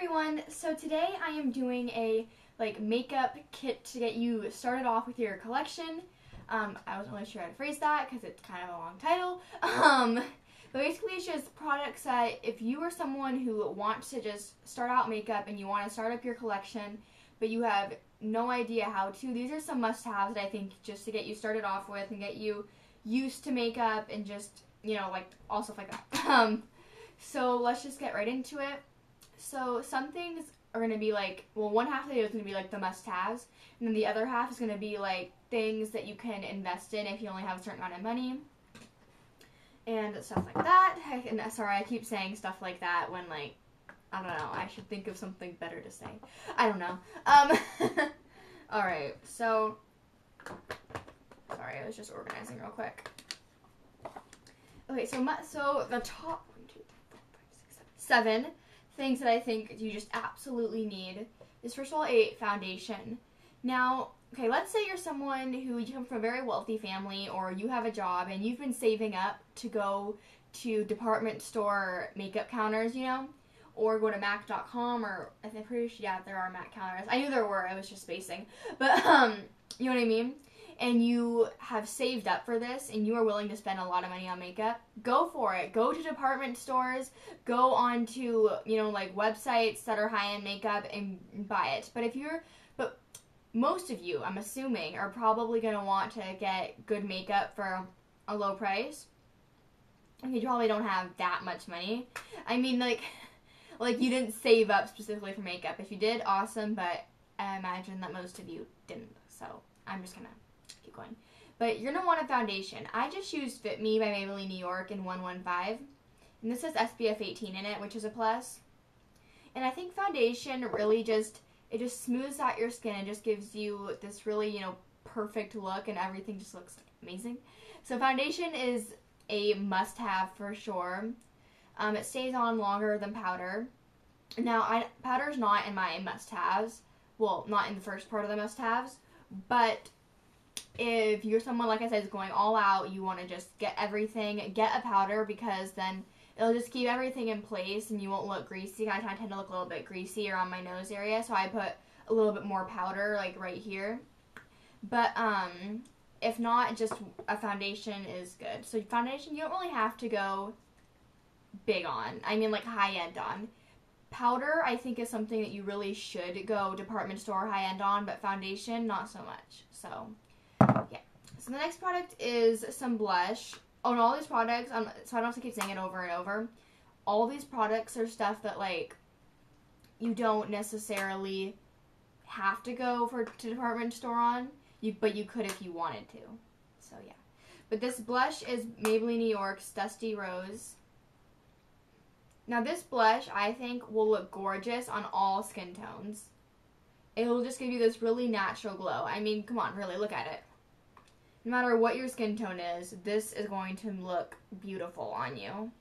everyone, so today I am doing a makeup kit to get you started off with your collection. I wasn't really sure how to phrase that because it's kind of a long title. But basically it's just products that if you are someone who wants to just start out makeup and you want to start up your collection but you have no idea how to, these are some must-haves that I think just to get you started off with and get you used to makeup and just, all stuff like that. So let's just get right into it. So some things are going to be one half of the video is going to be the must-haves, and then the other half is going to be things that you can invest in if you only have a certain amount of money, and stuff like that. And sorry, I keep saying stuff like that when I don't know, I should think of something better to say. I don't know. Alright, so, sorry, I was just organizing real quick. Okay, so the top 7 things that I think you just absolutely need is, first of all, a foundation. Now, okay, let's say you're someone who, you come from a very wealthy family, or you have a job and you've been saving up to go to department store makeup counters, or go to MAC.com, or I'm pretty sure, yeah, there are MAC counters. I knew there were, I was just spacing. But, you know what I mean? And you have saved up for this, and you are willing to spend a lot of money on makeup, go for it. Go to department stores, go on to, websites that are high-end makeup and buy it. But most of you, I'm assuming, are probably going to want to get good makeup for a low price. And you probably don't have that much money. I mean, you didn't save up specifically for makeup. If you did, awesome, but I imagine that most of you didn't. So I'm just going to keep going. But you're going to want a foundation. I just used Fit Me by Maybelline New York in 115. And this has SPF 18 in it, which is a plus. And I think foundation really just smooths out your skin and just gives you this really, perfect look, and everything just looks amazing. So foundation is a must-have for sure. It stays on longer than powder. Now, powder's not in my must-haves. Well, not in the first part of the must-haves. But if you're someone, like I said, is going all out, you want to just get everything, get a powder, because then it'll just keep everything in place and you won't look greasy. I tend to look a little bit greasy around my nose area, so I put a little bit more powder, right here. But, if not, just a foundation is good. So foundation, you don't really have to go big on. I mean, high-end on. Powder, I think, is something that you really should go department store high-end on, but foundation, not so much. So, yeah. So the next product is some blush. Oh, and all these products, so I don't have to keep saying it over and over, all these products are stuff that, you don't necessarily have to go to department store on, but you could if you wanted to. So, yeah. But this blush is Maybelline New York's Dusty Rose. Now, this blush, I think, will look gorgeous on all skin tones. It will just give you this really natural glow. I mean, come on, really, look at it. No matter what your skin tone is, this is going to look beautiful on you.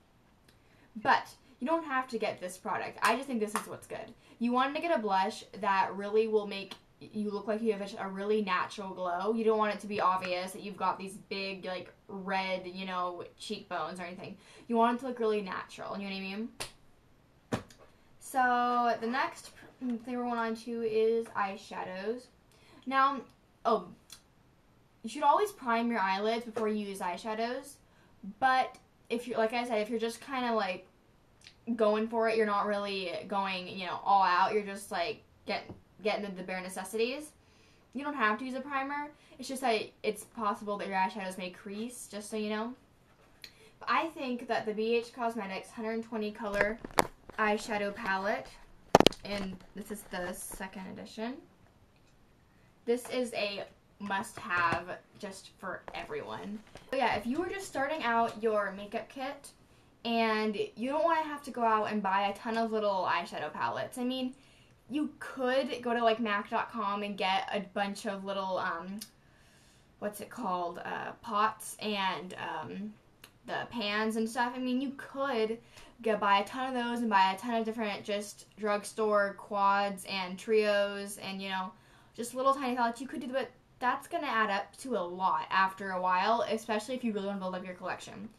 But you don't have to get this product. I just think this is what's good. You want to get a blush that really will make you look like you have a really natural glow. You don't want it to be obvious that you've got these big, red, cheekbones or anything. You want it to look really natural, you know what I mean? So, the next thing we're going on to is eyeshadows. Now, you should always prime your eyelids before you use eyeshadows, but if you're, like I said, if you're just kind of, going for it, you're not really going, all out, you're just, getting the bare necessities, you don't have to use a primer. It's just that it's possible that your eyeshadows may crease, just so you know. But I think that the BH Cosmetics 120 color eyeshadow palette, and this is the 2nd edition, this is a must-have just for everyone. So yeah, if you were just starting out your makeup kit and you don't want to have to go out and buy a ton of little eyeshadow palettes, I mean, you could go to MAC.com and get a bunch of little, pots and the pans and stuff. I mean, you could buy a ton of those and buy a ton of different just drugstore quads and trios and, just little tiny palettes. You could do, but that's going to add up to a lot after a while, especially if you really want to build up your collection.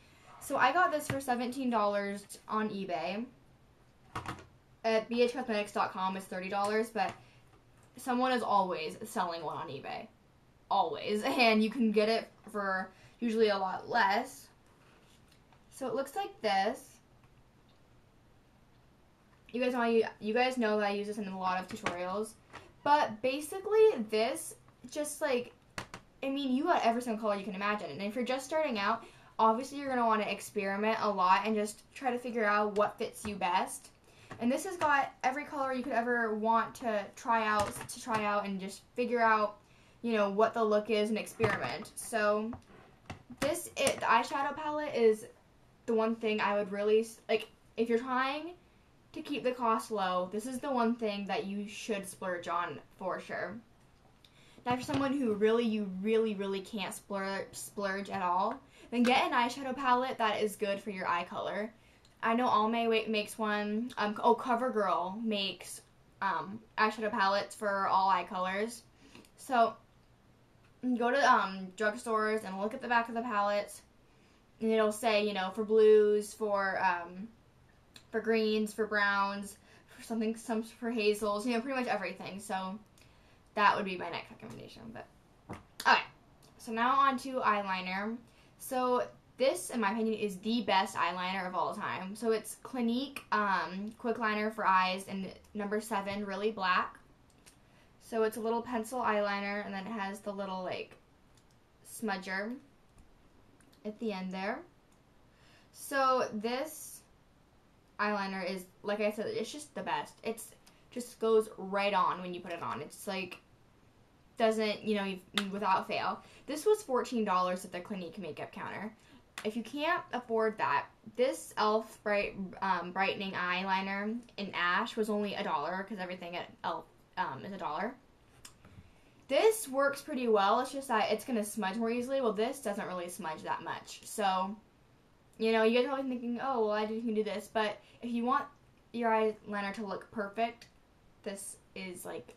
So I got this for $17 on eBay. at bhcosmetics.com it's $30, but someone is always selling one on eBay. Always. And you can get it for usually a lot less. So it looks like this. You guys know that I use this in a lot of tutorials. But basically this just like, I mean, you got every single color you can imagine. And if you're just starting out, obviously you're going to want to experiment a lot and just try to figure out what fits you best. And this has got every color you could ever want to try out and just figure out, you know, what the look is and experiment. So the eyeshadow palette is the one thing I would really, like, if you're trying to keep the cost low, this is the one thing that you should splurge on for sure. Now, if you're someone who you really can't splurge at all, then get an eyeshadow palette that is good for your eye color. I know Almay makes one. CoverGirl makes eyeshadow palettes for all eye colors. So go to drugstores and look at the back of the palettes, and it'll say, you know, for blues, for greens, for browns, some for hazels, you know, pretty much everything. So that would be my next recommendation. But okay, so now on to eyeliner. So this, in my opinion, is the best eyeliner of all time. So it's Clinique Quick Liner for Eyes in number 7, Really Black. So it's a little pencil eyeliner, and then it has the little, like, smudger at the end there. So this eyeliner is, like I said, it's just the best. It's just goes right on when you put it on. It's like, doesn't, you know, without fail. This was $14 at the Clinique makeup counter. If you can't afford that, this e.l.f. brightening eyeliner in Ash was only $1 because everything at e.l.f. Is $1. This works pretty well. It's just that it's going to smudge more easily. Well, this doesn't really smudge that much. So, you know, you guys are probably thinking, oh, well, I can do this. But if you want your eyeliner to look perfect, this is, like,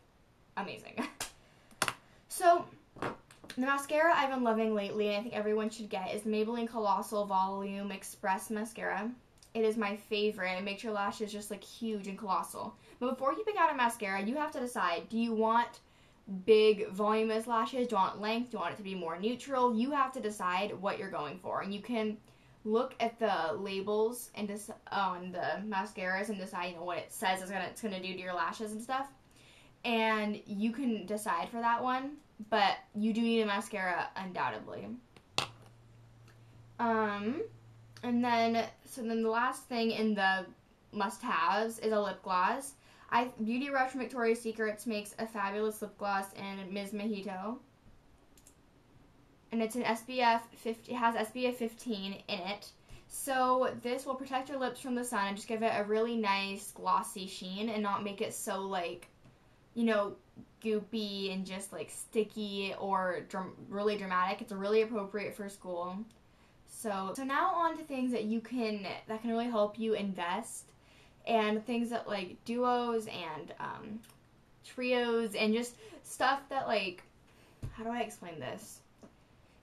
amazing. So the mascara I've been loving lately, and I think everyone should get, is the Maybelline Colossal Volume Express Mascara. It is my favorite. It makes your lashes just, like, huge and colossal. But before you pick out a mascara, you have to decide, do you want big, voluminous lashes? Do you want length? Do you want it to be more neutral? You have to decide what you're going for. And you can look at the labels and on the mascaras and decide, you know, what it says it's gonna do to your lashes and stuff. And you can decide for that one, but you do need a mascara undoubtedly. And then the last thing in the must-haves is a lip gloss. Beauty Rush from Victoria's Secrets makes a fabulous lip gloss in Ms. Mojito. And it's an SPF 50, it has SPF 15 in it. So this will protect your lips from the sun and just give it a really nice glossy sheen and not make it so, like, you know, goopy and just, like, sticky or really dramatic. It's really appropriate for school. So now on to things that can really help you invest, and things that, like, duos and trios and just stuff that, like, how do I explain this?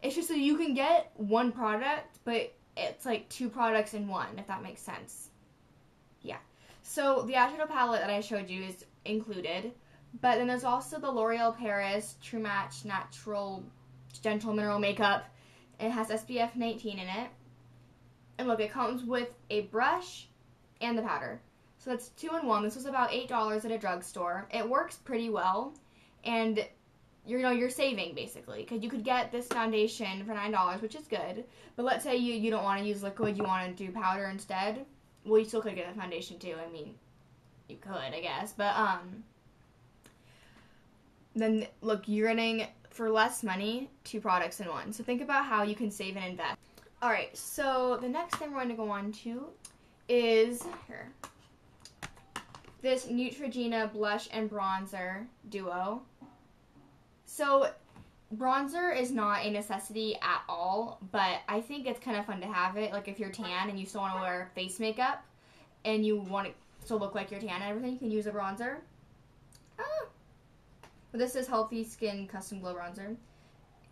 It's just so you can get one product, but it's like 2 products in one, if that makes sense. Yeah. So the eyeshadow palette that I showed you is included. But then there's also the L'Oreal Paris True Match Natural Gentle Mineral Makeup. It has SPF 19 in it. And look, it comes with a brush and the powder. So that's 2 in 1. This was about $8 at a drugstore. It works pretty well. And, you're saving, basically. Because you could get this foundation for $9, which is good. But let's say you don't want to use liquid, you want to do powder instead. Well, you still could get a foundation, too. I mean, you could, I guess. But, then look, you're getting, for less money, 2 products in 1. So think about how you can save and invest. Alright, so the next thing we're going to go on to is this Neutrogena Blush and Bronzer Duo. So bronzer is not a necessity at all, but I think it's kind of fun to have it. Like, if you're tan and you still want to wear face makeup and you want it to look like you're tan and everything, you can use a bronzer. But this is Healthy Skin Custom Glow Bronzer.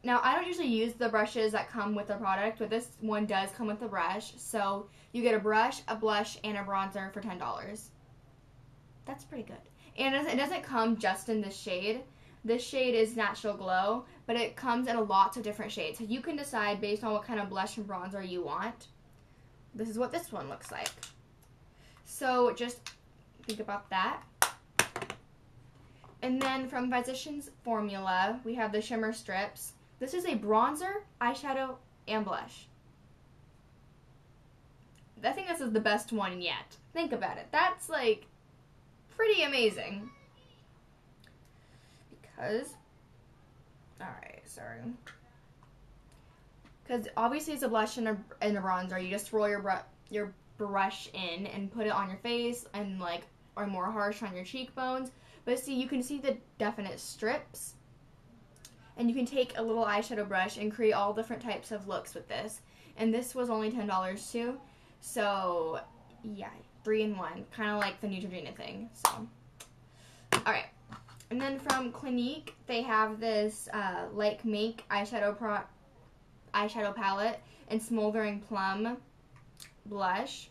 Now, I don't usually use the brushes that come with the product, but this one does come with the brush. So you get a brush, a blush, and a bronzer for $10. That's pretty good. And it doesn't come just in this shade. This shade is Natural Glow, but it comes in lots of different shades. So you can decide based on what kind of blush and bronzer you want. This is what this one looks like. So just think about that. And then from Physicians Formula, we have the Shimmer Strips. This is a bronzer, eyeshadow, and blush. I think this is the best one yet. Think about it. That's like pretty amazing. Because, alright, sorry. Because obviously it's a blush and a bronzer. You just roll your brush in and put it on your face and like, or more harsh on your cheekbones. But see, you can see the definite strips. And you can take a little eyeshadow brush and create all different types of looks with this. And this was only $10 too. So, yeah, 3-in-1. Kind of like the Neutrogena thing. So, alright. And then from Clinique, they have this Like Mink eyeshadow palette and Smoldering Plum blush.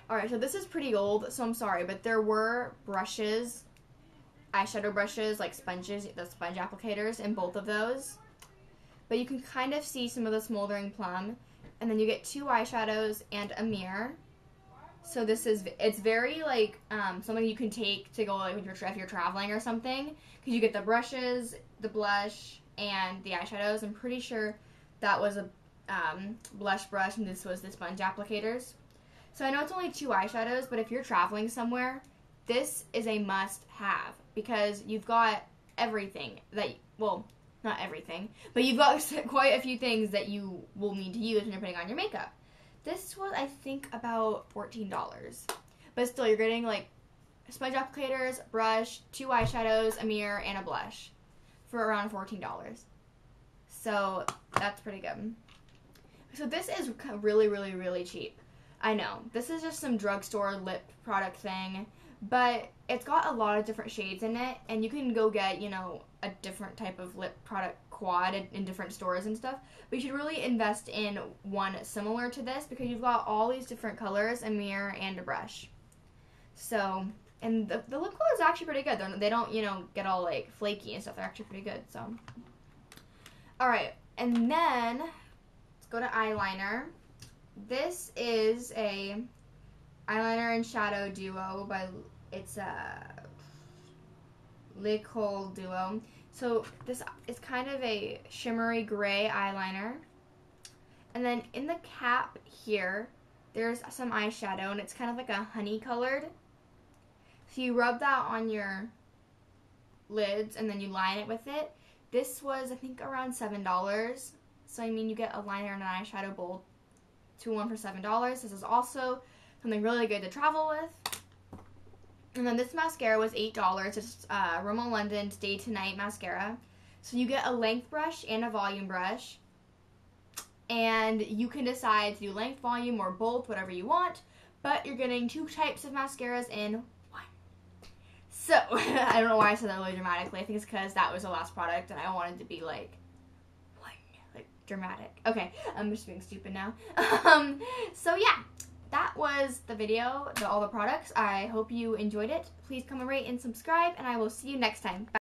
Alright, so this is pretty old, so I'm sorry, but there were brushes, eyeshadow brushes, like sponges, the sponge applicators in both of those. But you can kind of see some of the Smoldering Plum. And then you get 2 eyeshadows and a mirror. So this is, it's very like something you can take to go like if you're traveling or something. Because you get the brushes, the blush, and the eyeshadows. I'm pretty sure that was a blush brush and this was the sponge applicators. So I know it's only 2 eyeshadows, but if you're traveling somewhere, this is a must-have. Because you've got everything that, well, not everything, but you've got quite a few things that you will need to use when you're putting on your makeup. This was, I think, about $14. But still, you're getting, like, sponge applicators, brush, 2 eyeshadows, a mirror, and a blush for around $14. So, that's pretty good. So, this is really, really, really cheap. I know. This is just some drugstore lip product thing, but it's got a lot of different shades in it, and you can go get, you know, a different type of lip product quad in different stores and stuff. But you should really invest in one similar to this because you've got all these different colors, a mirror, and a brush. So, and the lip color is actually pretty good. They don't, you know, get all, like, flaky and stuff. They're actually pretty good, so. Alright, and then, let's go to eyeliner. This is a eyeliner and shadow duo by, it's a L'Ecole Duo. So this is kind of a shimmery gray eyeliner. And then in the cap here, there's some eyeshadow, and it's kind of like a honey colored. So you rub that on your lids, and then you line it with it. This was, I think, around $7. So, I mean, you get a liner and an eyeshadow both 2-in-1 for $7. This is also something really good to travel with. And then this mascara was $8. It's Rimmel London's Day to Night mascara. So you get a length brush and a volume brush. And you can decide to do length, volume, or both, whatever you want. But you're getting 2 types of mascaras in one. So, I don't know why I said that really dramatically. I think it's because that was the last product and I wanted to be like dramatic. Okay, I'm just being stupid now. So yeah, that was the video, all the products. I hope you enjoyed it. Please comment, rate, and subscribe, and I will see you next time. Bye.